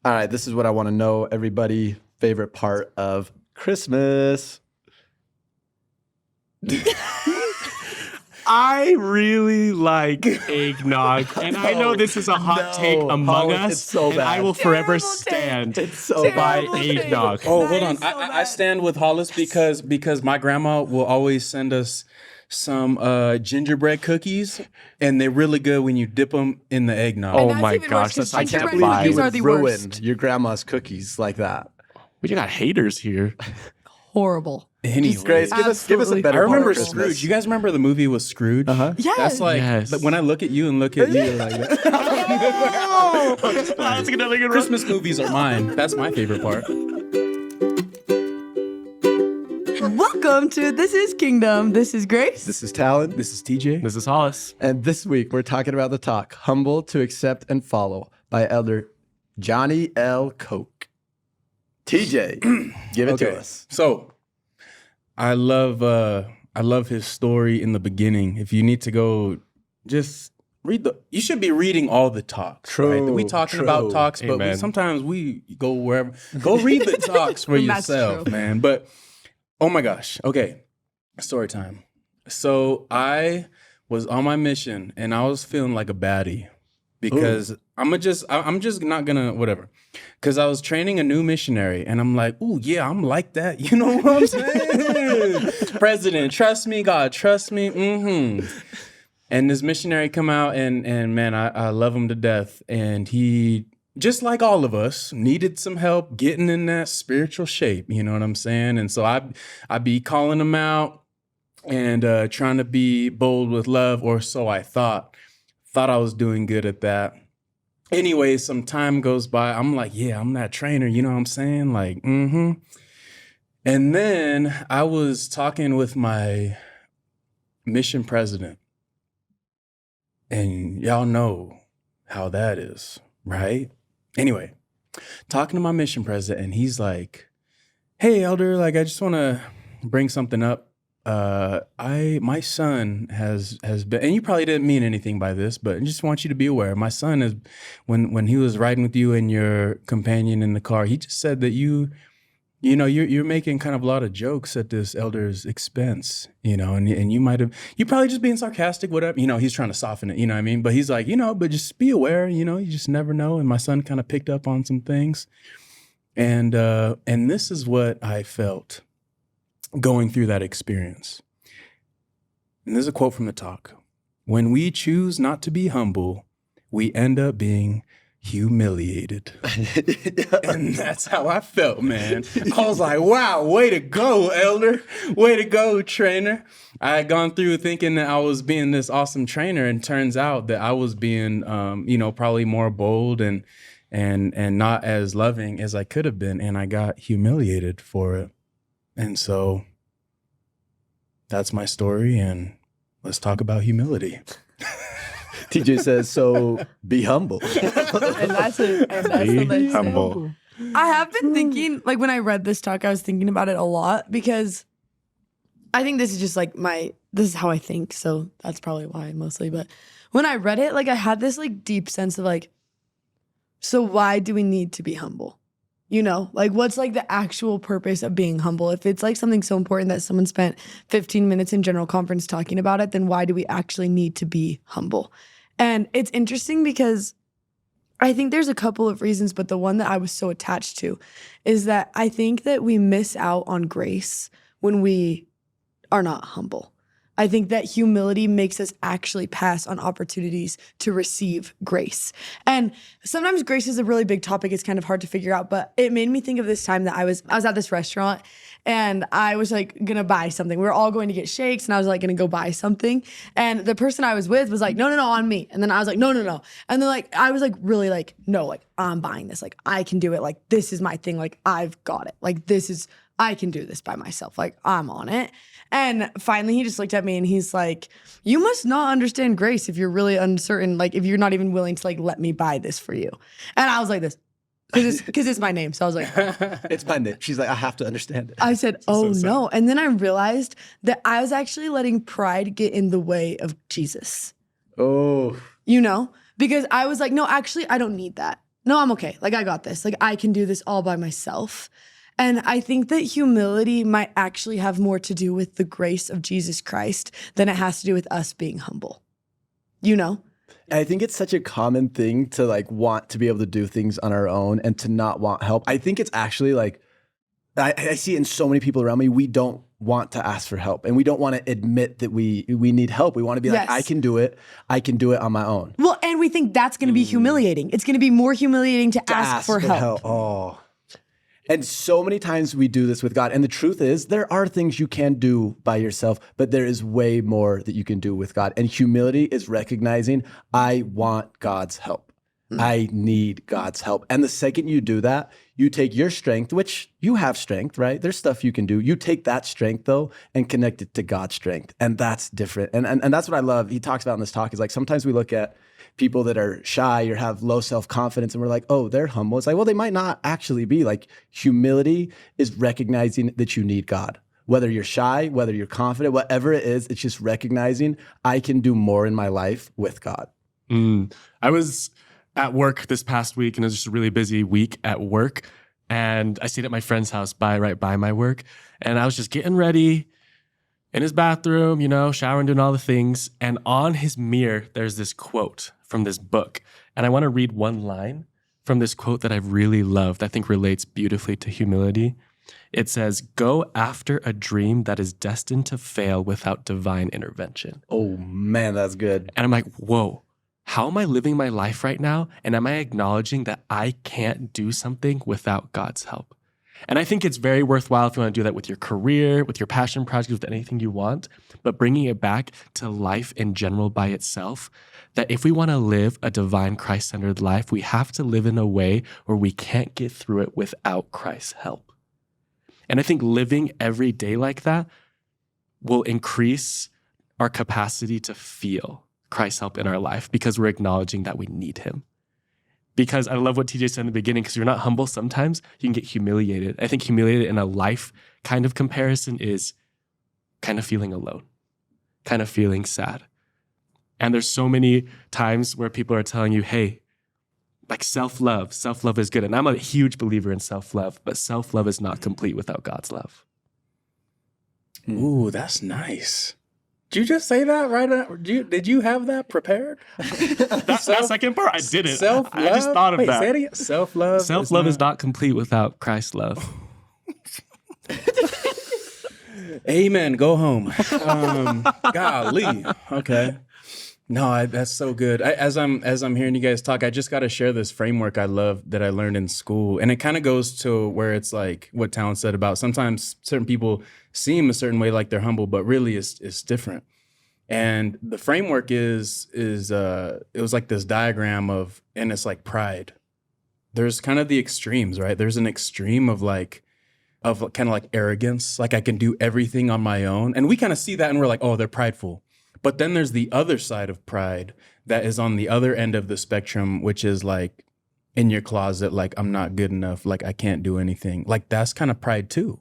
All right, this is what I want to know, everybody. Favorite part of Christmas? I really like eggnog, and I know this is a hot take among Hollis, us, it's so and I bad. will forever Terrible take. stand It's so by bad. eggnog. Oh, That hold is on. so I bad. stand with Hollis because my grandma will always send us some gingerbread cookies, and they're really good when you dip them in the eggnog. Oh that's my even gosh, worse, 'cause that's like Can't gingerbread believe you cookies are would the ruin worst. your grandma's cookies like that. We got haters here. Horrible. Anyway, Grace, give us a Absolutely better I remember part of Christmas. Scrooge. You guys remember the movie with Scrooge? Uh-huh. Yes. That's like Yes. when I look at you and look at you like that. That's another good one. Christmas movies are mine. That's my favorite part. Welcome to This is Kingdom. This is Grace. This is Talon. This is TJ. This is Hollis. And this week we're talking about the talk, Humble to Accept and Follow by Elder Johnny L. Koch. TJ, give it to us. So I love his story in the beginning. If you need to go, just read you should be reading all the talks. True, Right? We talking true. about talks, but Amen. sometimes we go wherever. Go read the talks for That's yourself, true. man. But oh my gosh. Okay. Story time. So I was on my mission and I was feeling like a baddie because I'm just not gonna whatever. Cause I was training a new missionary and I'm like, ooh, yeah, I'm like that. You know what I'm saying? President, trust me, God, trust me. Mm-hmm. And this missionary come out and man, I love him to death. And he, just like all of us, needed some help getting in that spiritual shape. You know what I'm saying? And so I be calling him out and trying to be bold with love, or so I thought I was doing good at that. Anyway, some time goes by. I'm like, yeah, I'm that trainer. You know what I'm saying? Like, mm-hmm. And then I was talking with my mission president. And y'all know how that is, right? Anyway, talking to my mission president, and he's like, hey, Elder, like, I just want to bring something up. My son has been, and you probably didn't mean anything by this, but I just want you to be aware. My son is, when he was riding with you and your companion in the car, he just said that you're making kind of a lot of jokes at this elder's expense, and you probably just being sarcastic, whatever, he's trying to soften it, you know what I mean? But he's like, but just be aware, you just never know. And my son kind of picked up on some things. And this is what I felt going through that experience. And there's a quote from the talk. When we choose not to be humble, we end up being humiliated. And that's how I felt, man. I was like, wow, way to go, Elder. Way to go, trainer. I had gone through thinking that I was being this awesome trainer, and turns out that I was being, probably more bold and not as loving as I could have been. And I got humiliated for it. And so that's my story, and let's talk about humility. TJ says, so be humble. And that's the Be list. humble. I have been thinking, like when I read this talk, I was thinking about it a lot because I think this is just like this is how I think. So that's probably why mostly. But when I read it, like I had this like deep sense of like, so why do we need to be humble? Like what's like the actual purpose of being humble? If it's like something so important that someone spent 15 minutes in general conference talking about it, then why do we actually need to be humble? And it's interesting because I think there's a couple of reasons, but the one that I was so attached to is that I think that we miss out on grace when we are not humble. I think that humility makes us actually pass on opportunities to receive grace. And sometimes grace is a really big topic. It's kind of hard to figure out, but it made me think of this time that I was at this restaurant and I was like gonna buy something. We were all going to get shakes and I was like gonna go buy something. And the person I was with was like, no, on me. And then I was like, no. And then like, I was like, really like, no, like I'm buying this. Like I can do it. Like this is my thing. Like I've got it. Like I can do this by myself. Like I'm on it. And finally he just looked at me and he's like, you must not understand grace if you're really uncertain. Like if you're not even willing to like, let me buy this for you. And I was like this, because it's my name. So I was like, It's my name. She's like, I have to understand it. I said, oh no. And then I realized that I was actually letting pride get in the way of Jesus. Oh, Because I was like, no, actually, I don't need that. no, I'm okay. Like, I got this. Like, I can do this all by myself. And I think that humility might actually have more to do with the grace of Jesus Christ than it has to do with us being humble. You know? I think it's such a common thing to like want to be able to do things on our own and to not want help. I think it's actually like, I see it in so many people around me. We don't want to ask for help and we don't want to admit that we need help. We want to be like, I can do it. I can do it on my own. Well, and we think that's going to be humiliating. It's going to be more humiliating to ask for help. Oh. And so many times we do this with God. And the truth is, there are things you can do by yourself, but there is way more that you can do with God. And humility is recognizing, I want God's help. I need God's help. And the second you do that, you take your strength, which you have strength, right? There's stuff you can do. You take that strength though and connect it to God's strength. And that's different. And that's what I love. He talks about in this talk is like, sometimes we look at people that are shy or have low self-confidence and we're like, oh, they're humble. It's like, well, they might not actually be. Like, humility is recognizing that you need God. Whether you're shy, whether you're confident, whatever it is, it's just recognizing I can do more in my life with God. I was at work this past week and it was just a really busy week at work. And I stayed at my friend's house right by my work. And I was just getting ready in his bathroom, you know, showering, doing all the things. And on his mirror, there's this quote from this book. And I want to read one line from this quote that I've really loved, I think relates beautifully to humility. It says, "Go after a dream that is destined to fail without divine intervention." Oh man, that's good. And I'm like, whoa, how am I living my life right now? And am I acknowledging that I can't do something without God's help? And I think it's very worthwhile if you want to do that with your career, with your passion projects, with anything you want, but bringing it back to life in general by itself, that if we want to live a divine Christ-centered life, we have to live in a way where we can't get through it without Christ's help. And I think living every day like that will increase our capacity to feel Christ's help in our life because we're acknowledging that we need him. Because I love what TJ said in the beginning, because you're not humble sometimes, you can get humiliated. I think humiliated in a life kind of comparison is kind of feeling alone, kind of feeling sad. And there's so many times where people are telling you, hey, like self-love is good. And I'm a huge believer in self-love, but self-love is not complete without God's love. Ooh, that's nice. Did you just say that right now? Did you have that prepared? That second part, I didn't. Self-love? I just thought of that. Say it again. Self-love. Self-love is not complete without Christ's love. Amen. Go home. Golly. Okay. No, that's so good. As I'm hearing you guys talk, I just got to share this framework I love that I learned in school, and it kind of goes to where it's like what Talon said about sometimes certain people seem a certain way, like they're humble, but really it's different. And the framework is it was like this diagram of, and it's like pride. There's kind of the extremes, right? There's an extreme of kind of like arrogance, like I can do everything on my own, and we kind of see that, and we're like, oh, they're prideful. But then there's the other side of pride that is on the other end of the spectrum, which is like in your closet, like I'm not good enough, like I can't do anything. Like that's kind of pride too,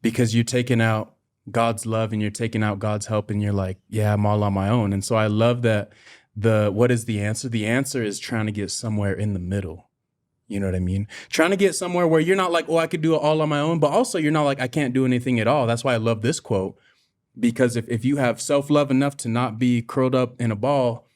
because you're taking out God's love and you're taking out God's help and you're like, yeah, I'm all on my own. And so I love that what is the answer? The answer is trying to get somewhere in the middle. You know what I mean? Trying to get somewhere where you're not like, oh, I could do it all on my own, but also you're not like, I can't do anything at all. That's why I love this quote. Because if you have self-love enough to not be curled up in a ball,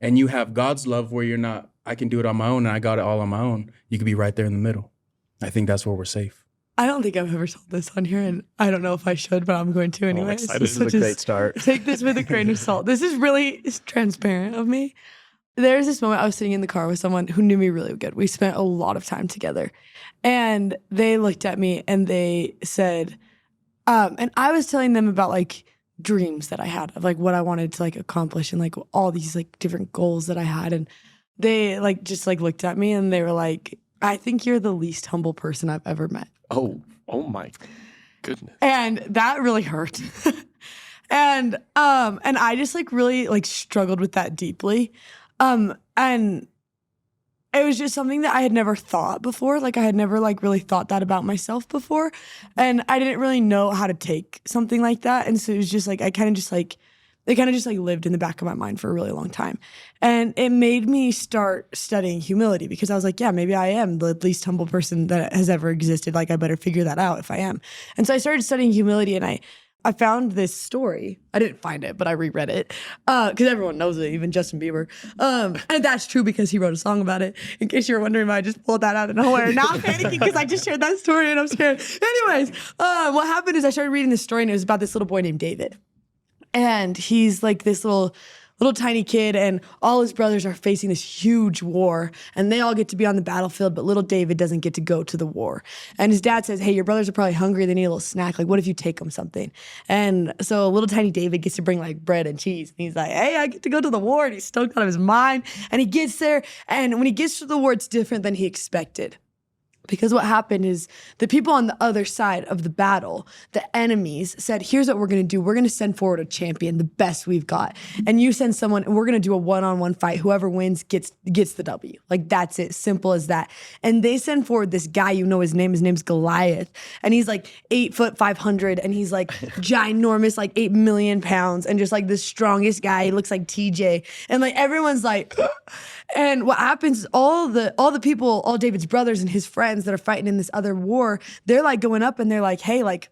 and you have God's love where you're not, I can do it on my own and I got it all on my own, you could be right there in the middle. I think that's where we're safe. I don't think I've ever told this on here, and I don't know if I should, but I'm going to anyway. This is a great start. Take this with a grain of salt. This is really transparent of me. There's this moment I was sitting in the car with someone who knew me really good. We spent a lot of time together, and they looked at me and they said, and I was telling them about like dreams that I had of like what I wanted to like accomplish and like all these like different goals that I had. And they like just like looked at me and they were like, I think you're the least humble person I've ever met. Oh my goodness. And that really hurt. and I just like really like struggled with that deeply. And it was just something that I had never thought before. Like I had never like really thought that about myself before. And I didn't really know how to take something like that. And so it was just like, I kind of just like It kind of just like lived in the back of my mind for a really long time. And it made me start studying humility because I was like, yeah, maybe I am the least humble person that has ever existed. Like, I better figure that out if I am. And so I started studying humility, and I found this story. I didn't find it, but I reread it because everyone knows it, even Justin Bieber. And that's true because he wrote a song about it. In case you're wondering why I just pulled that out of nowhere. Now I'm panicking because I just shared that story and I'm scared. Anyways, what happened is I started reading this story, and it was about this little boy named David. And he's like this little tiny kid, and all his brothers are facing this huge war, and they all get to be on the battlefield, but little David doesn't get to go to the war. And his dad says, hey, your brothers are probably hungry. They need a little snack. Like, what if you take them something? And so little tiny David gets to bring like bread and cheese. And he's like, hey, I get to go to the war. And he's stoked out of his mind. And he gets there. And when he gets to the war, it's different than he expected. Because what happened is the people on the other side of the battle, the enemies, said, here's what we're going to do. We're going to send forward a champion, the best we've got. And you send someone, and we're going to do a one-on-one fight. Whoever wins gets the W. Like, that's it. Simple as that. And they send forward this guy, his name's Goliath. And he's like 8 foot 500, and he's like ginormous, like 8 million pounds, and just like the strongest guy. He looks like TJ. And like everyone's like, and what happens is all the people, all David's brothers and his friends that are fighting in this other war, they're like going up and they're like, hey, like,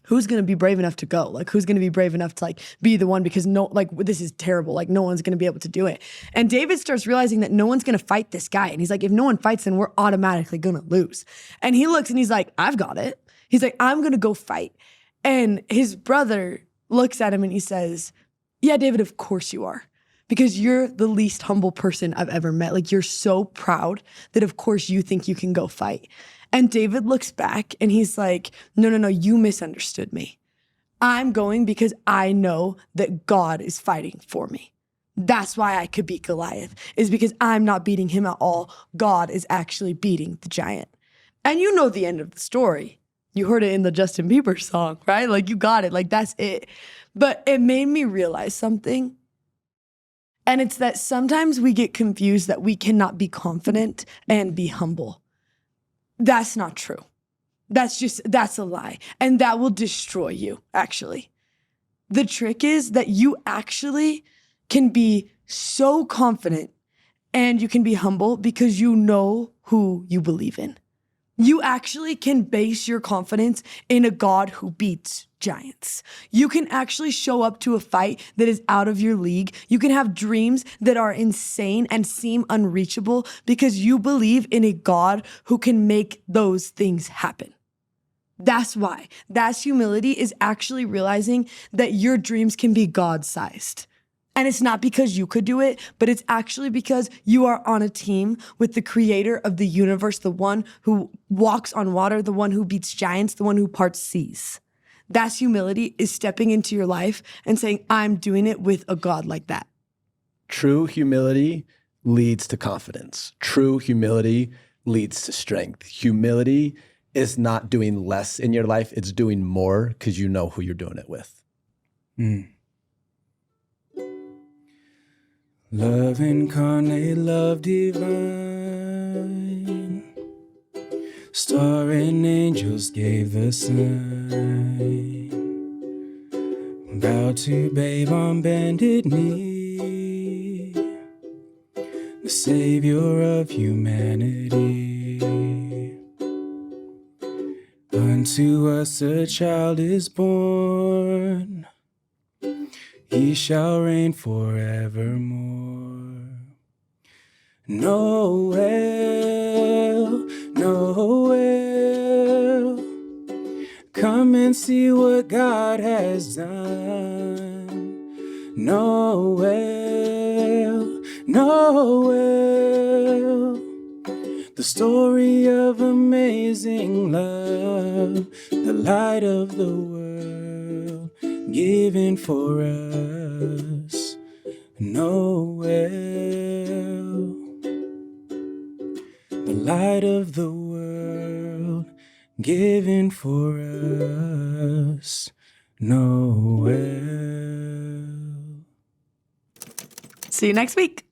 who's going to be brave enough to go? Like, who's going to be brave enough to like be the one? Because this is terrible. Like, no one's going to be able to do it. And David starts realizing that no one's going to fight this guy. And he's like, if no one fights, then we're automatically going to lose. And he looks and he's like, I've got it. He's like, I'm going to go fight. And his brother looks at him and he says, yeah, David, of course you are. Because you're the least humble person I've ever met. Like, you're so proud that of course you think you can go fight. And David looks back and he's like, no, you misunderstood me. I'm going because I know that God is fighting for me. That's why I could beat Goliath, is because I'm not beating him at all. God is actually beating the giant. And you know the end of the story. You heard it in the Justin Bieber song, right? Like, you got it. Like, that's it. But it made me realize something. And it's that sometimes we get confused that we cannot be confident and be humble. That's not true. That's a lie. And that will destroy you, actually. The trick is that you actually can be so confident and you can be humble because you know who you believe in. You actually can base your confidence in a God who beats giants. You can actually show up to a fight that is out of your league. You can have dreams that are insane and seem unreachable because you believe in a God who can make those things happen. That's why. That's humility, is actually realizing that your dreams can be God-sized. And it's not because you could do it, but it's actually because you are on a team with the creator of the universe, the one who walks on water, the one who beats giants, the one who parts seas. That's humility, is stepping into your life and saying, I'm doing it with a God like that. True humility leads to confidence. True humility leads to strength. Humility is not doing less in your life. It's doing more because you know who you're doing it with. Love incarnate, love divine. Star and angels gave the sign. Bow to babe on bended knee, the savior of humanity. Unto us a child is born, he shall reign forevermore. Noel, Noel, come and see what God has done. Noel, Noel, the story of amazing love, the light of the world, given for us. Noel, the light of the world, given for us. Noel. See you next week.